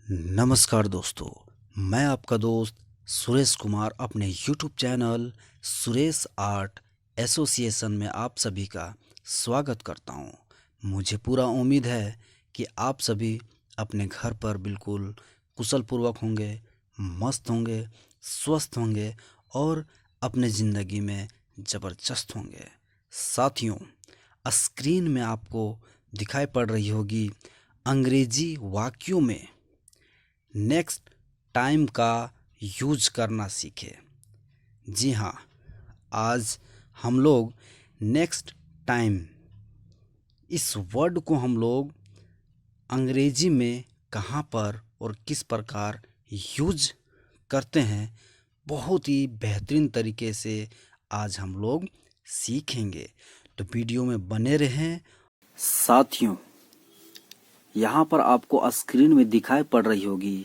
नमस्कार दोस्तों, मैं आपका दोस्त सुरेश कुमार अपने YouTube channel Suresh art association में आप सभी का स्वागत करता हूं। मुझे पूरा उम्मीद है कि आप सभी अपने घर पर बिल्कुल कुशल पूर्वक होंगे, मस्त होंगे, स्वस्थ होंगे और अपने ज़िंदगी में ज़बरदस्त होंगे। साथियों, स्क्रीन में आपको दिखाई पड़ रही होगी अंग्रेजी वाक्यों में नेक्स्ट टाइम का यूज करना सीखे। जी हाँ, आज हम लोग नेक्स्ट टाइम इस वर्ड को हम लोग अंग्रेजी में कहाँ पर और किस प्रकार यूज करते हैं, बहुत ही बेहतरीन तरीके से आज हम लोग सीखेंगे। तो वीडियो में बने रहें। साथियों, यहाँ पर आपको स्क्रीन में दिखाई पड़ रही होगी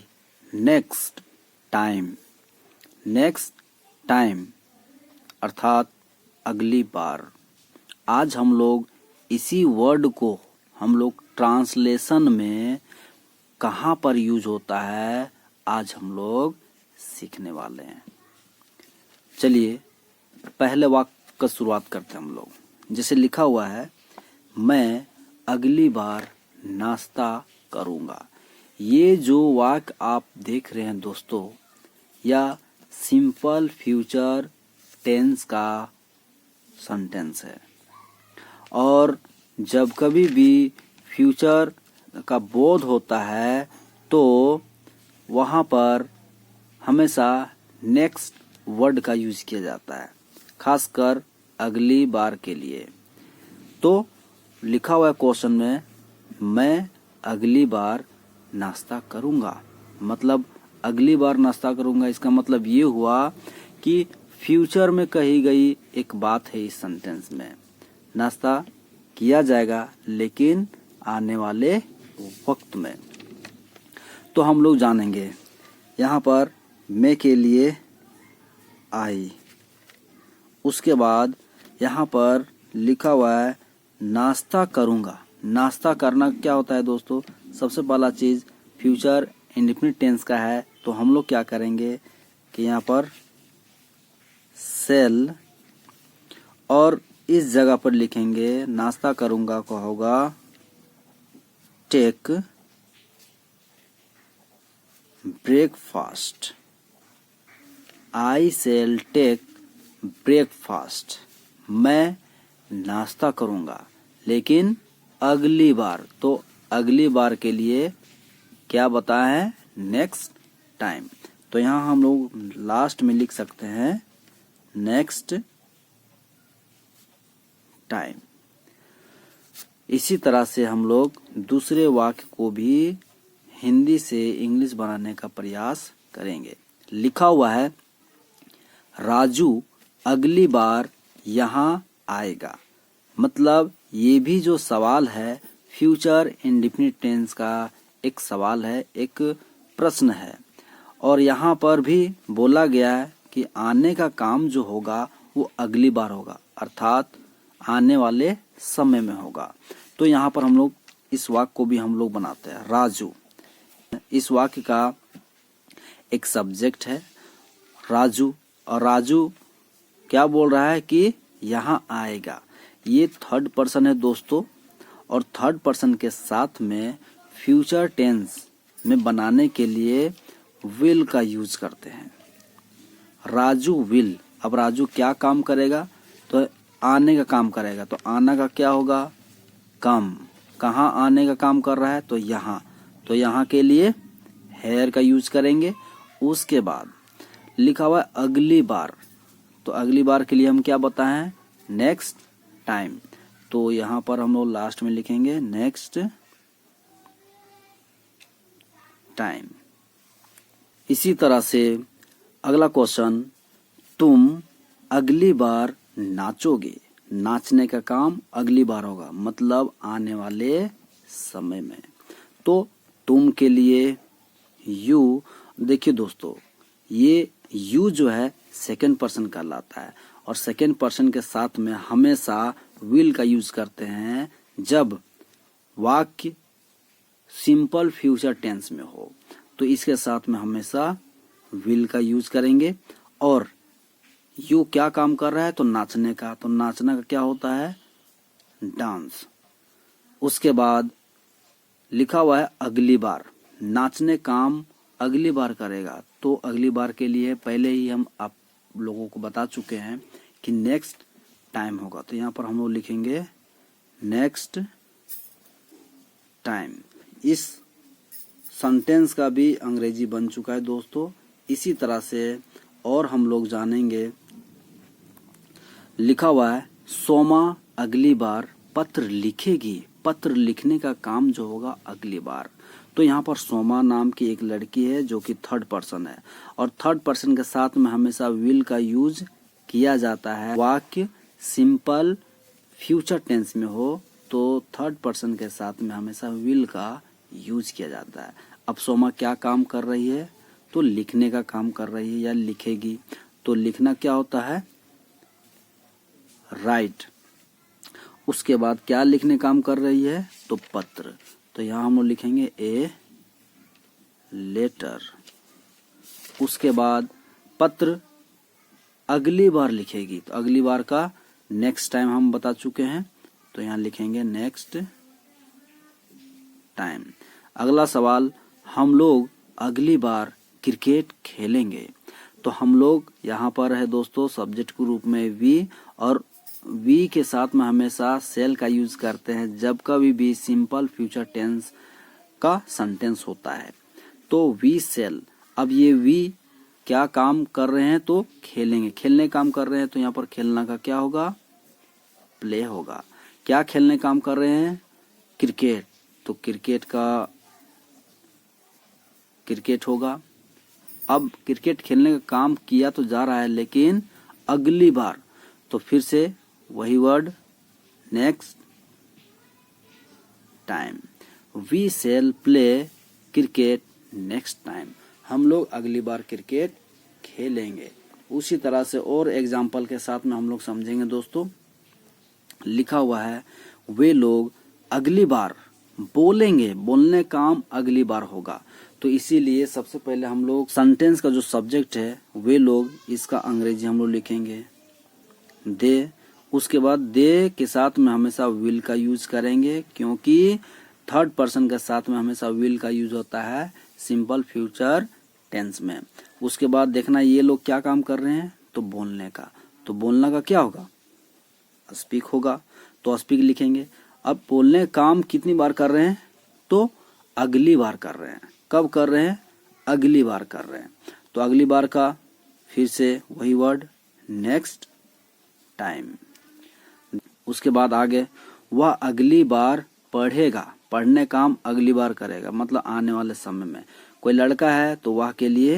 नेक्स्ट टाइम। नेक्स्ट टाइम अर्थात अगली बार। आज हम लोग इसी वर्ड को हम लोग ट्रांसलेशन में कहाँ पर यूज होता है, आज हम लोग सीखने वाले हैं। चलिए पहले वाक्य का शुरुआत करते हैं हम लोग। जैसे लिखा हुआ है, मैं अगली बार नाश्ता करूँगा। ये जो वाक्य आप देख रहे हैं दोस्तों, यह सिंपल फ्यूचर टेंस का सेंटेंस है। और जब कभी भी फ्यूचर का बोध होता है तो वहाँ पर हमेशा नेक्स्ट वर्ड का यूज किया जाता है, खासकर अगली बार के लिए। तो लिखा हुआ है क्वेश्चन में, मैं अगली बार नाश्ता करूँगा। मतलब अगली बार नाश्ता करूँगा, इसका मतलब ये हुआ कि फ्यूचर में कही गई एक बात है। इस सेंटेंस में नाश्ता किया जाएगा, लेकिन आने वाले वक्त में। तो हम लोग जानेंगे यहाँ पर मैं के लिए आई। उसके बाद यहाँ पर लिखा हुआ है नाश्ता करूँगा। नाश्ता करना क्या होता है दोस्तों? सबसे पहला चीज़ फ्यूचर इंडेफिनिट टेंस का है, तो हम लोग क्या करेंगे कि यहाँ पर सेल और इस जगह पर लिखेंगे नाश्ता करूँगा को होगा टेक ब्रेकफास्ट। आई सेल टेक ब्रेकफास्ट। मैं नाश्ता करूँगा लेकिन अगली बार। तो अगली बार के लिए क्या बताया है? Next time. तो यहाँ हम लोग लास्ट में लिख सकते हैं नेक्स्ट टाइम। इसी तरह से हम लोग दूसरे वाक्य को भी हिंदी से इंग्लिश बनाने का प्रयास करेंगे। लिखा हुआ है राजू अगली बार यहाँ आएगा। मतलब ये भी जो सवाल है फ्यूचर इंडेफिनिट टेंस का एक सवाल है, एक प्रश्न है। और यहाँ पर भी बोला गया है कि आने का काम जो होगा वो अगली बार होगा, अर्थात आने वाले समय में होगा। तो यहाँ पर हम लोग इस वाक्य को भी हम लोग बनाते हैं राजू। इस वाक्य का एक सब्जेक्ट है राजू, और राजू क्या बोल रहा है कि यहाँ आएगा। ये थर्ड पर्सन है दोस्तों, और थर्ड पर्सन के साथ में फ्यूचर टेंस में बनाने के लिए विल का यूज करते हैं। राजू विल। अब राजू क्या काम करेगा? तो आने का काम करेगा। तो आना का क्या होगा? कम। कहाँ आने का काम कर रहा है? तो यहाँ। तो यहाँ के लिए हेयर का यूज करेंगे। उसके बाद लिखा हुआ है अगली बार। तो अगली बार के लिए हम क्या बताएं? Next time. तो यहाँ पर हम लोग लास्ट में लिखेंगे नेक्स्ट टाइम। इसी तरह से अगला क्वेश्चन, तुम अगली बार नाचोगे। नाचने का काम अगली बार होगा, मतलब आने वाले समय में। तो तुम के लिए यू। देखिए दोस्तों, ये यू जो है सेकंड पर्सन कहलाता है, और सेकंड पर्सन के साथ में हमेशा विल का यूज करते हैं जब वाक्य सिंपल फ्यूचर टेंस में हो। तो इसके साथ में हमेशा विल का यूज करेंगे। और यू क्या काम कर रहा है, तो नाचने का, तो नाचने का क्या होता है, डांस। उसके बाद लिखा हुआ है अगली बार, नाचने काम अगली बार करेगा। तो अगली बार के लिए पहले ही हम आप लोगों को बता चुके हैं कि नेक्स्ट टाइम होगा। तो यहाँ पर हम लोग लिखेंगे नेक्स्ट टाइम। इस सेंटेंस का भी अंग्रेजी बन चुका है दोस्तों। इसी तरह से और हम लोग जानेंगे, लिखा हुआ है सोमा अगली बार पत्र लिखेगी। पत्र लिखने का काम जो होगा अगली बार। तो यहाँ पर सोमा नाम की एक लड़की है जो कि थर्ड पर्सन है, और थर्ड पर्सन के साथ में हमेशा विल का यूज किया जाता है। वाक्य सिंपल फ्यूचर टेंस में हो तो थर्ड पर्सन के साथ में हमेशा विल का यूज किया जाता है। अब सोमा क्या काम कर रही है, तो लिखने का काम कर रही है या लिखेगी। तो लिखना क्या होता है, राइट। उसके बाद क्या लिखने काम कर रही है, तो पत्र। तो यहाँ हम लोग लिखेंगे ए लेटर। उसके बाद पत्र अगली बार लिखेगी, तो अगली बार का नेक्स्ट टाइम हम बता चुके हैं, तो यहाँ लिखेंगे नेक्स्ट टाइम। अगला सवाल, हम लोग अगली बार क्रिकेट खेलेंगे। तो हम लोग यहाँ पर है दोस्तों सब्जेक्ट के रूप में वी, और वी के साथ में हमेशा सेल का यूज करते हैं जब कभी भी सिंपल फ्यूचर टेंस का सेंटेंस होता है। तो वी सेल, अब ये वी क्या काम कर रहे हैं, तो खेलेंगे, खेलने काम कर रहे हैं। तो यहाँ पर खेलना का क्या होगा, प्ले होगा। क्या खेलने काम कर रहे हैं, क्रिकेट, तो क्रिकेट का क्रिकेट होगा। अब क्रिकेट खेलने का काम किया तो जा रहा है, लेकिन अगली बार, तो फिर से वही word next time. We shall play cricket next time. हम लोग अगली बार क्रिकेट खेलेंगे। उसी तरह से और एग्जाम्पल के साथ में हम लोग समझेंगे दोस्तों। लिखा हुआ है वे लोग अगली बार बोलेंगे, बोलने काम अगली बार होगा। तो इसीलिए सबसे पहले हम लोग सेंटेंस का जो सब्जेक्ट है वे लोग, इसका अंग्रेजी हम लोग लिखेंगे दे। उसके बाद दे के साथ में हमेशा विल का यूज करेंगे, क्योंकि थर्ड पर्सन के साथ में हमेशा विल का यूज होता है सिंपल फ्यूचर टेंस में। उसके बाद देखना ये लोग क्या काम कर रहे हैं, तो बोलने का। तो बोलना का क्या होगा, स्पीक होगा, तो स्पीक लिखेंगे। अब बोलने काम कितनी बार कर रहे हैं, तो अगली बार कर रहे हैं। कब कर रहे हैं, अगली बार कर रहे हैं। तो अगली बार का फिर से वही वर्ड नेक्स्ट टाइम। उसके बाद आगे वह अगली बार पढ़ेगा, पढ़ने काम अगली बार करेगा, मतलब आने वाले समय में। कोई लड़का है तो वह के लिए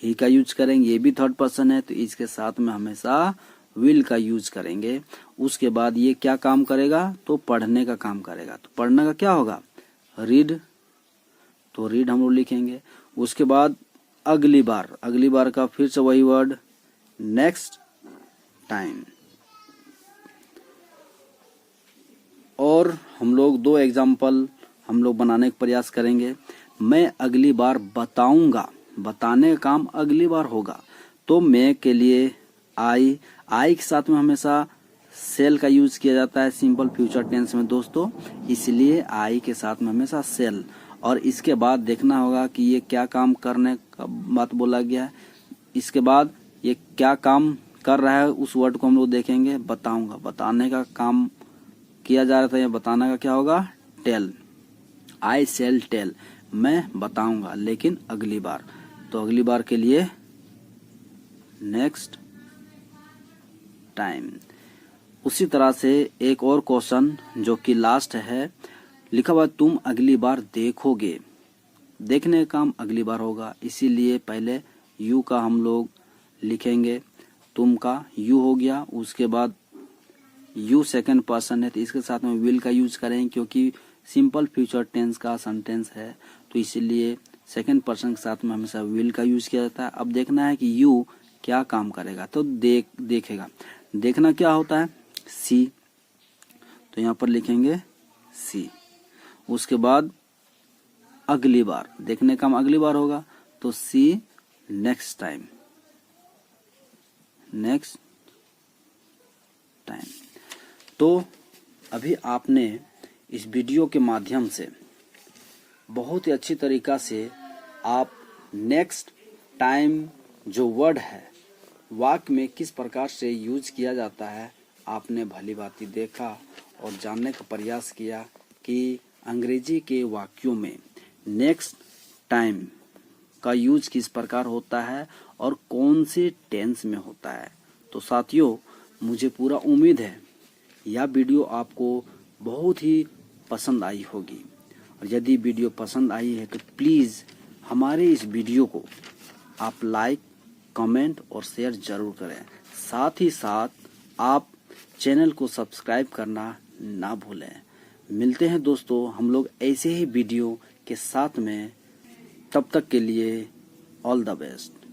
ही का यूज करेंगे, ये भी थर्ड पर्सन है तो इसके साथ में हमेशा विल का यूज करेंगे। उसके बाद ये क्या काम करेगा, तो पढ़ने का काम करेगा। तो पढ़ने का क्या होगा, रीड, तो रीड हम लोग लिखेंगे। उसके बाद अगली बार, अगली बार का फिर से वही वर्ड नेक्स्ट टाइम। और हम लोग दो एग्जाम्पल हम लोग बनाने का प्रयास करेंगे। मैं अगली बार बताऊंगा, बताने का काम अगली बार होगा। तो मैं के लिए आई, आई के साथ में हमेशा सेल का यूज किया जाता है सिंपल फ्यूचर टेंस में दोस्तों, इसलिए आई के साथ में हमेशा सेल। और इसके बाद देखना होगा कि ये क्या काम करने का बात बोला गया है। इसके बाद ये क्या काम कर रहा है, उस वर्ड को हम लोग देखेंगे, बताऊंगा, बताने का काम किया जा रहा था। ये बताने का क्या होगा, टेल, आई सेल टेल, मैं बताऊंगा लेकिन अगली बार। तो अगली बार के लिए नेक्स्ट टाइम। उसी तरह से एक और क्वेश्चन जो कि लास्ट है, लिखा हुआ तुम अगली बार देखोगे। देखने का काम अगली बार होगा, इसीलिए पहले यू का हम लोग लिखेंगे, तुम का यू हो गया। उसके बाद यू सेकंड पर्सन है तो इसके साथ में विल का यूज करेंगे, क्योंकि सिंपल फ्यूचर टेंस का सेंटेंस है तो इसीलिए सेकंड पर्सन के साथ में हमेशा विल का यूज किया जाता है। अब देखना है कि यू क्या काम करेगा, तो देखेगा। देखना क्या होता है, सी, तो यहाँ पर लिखेंगे सी। उसके बाद अगली बार, देखने का अगली बार होगा तो सी नेक्स्ट टाइम, नेक्स्ट टाइम। तो अभी आपने इस वीडियो के माध्यम से बहुत ही अच्छी तरीका से आप नेक्स्ट टाइम जो वर्ड है वाक्य में किस प्रकार से यूज किया जाता है आपने भली भांति देखा और जानने का प्रयास किया कि अंग्रेजी के वाक्यों में नेक्स्ट टाइम का यूज किस प्रकार होता है और कौन से टेंस में होता है। तो साथियों, मुझे पूरा उम्मीद है यह वीडियो आपको बहुत ही पसंद आई होगी, और यदि वीडियो पसंद आई है तो प्लीज़ हमारे इस वीडियो को आप लाइक, कमेंट और शेयर ज़रूर करें। साथ ही साथ आप चैनल को सब्सक्राइब करना ना भूलें। मिलते हैं दोस्तों हम लोग ऐसे ही वीडियो के साथ में, तब तक के लिए ऑल द बेस्ट।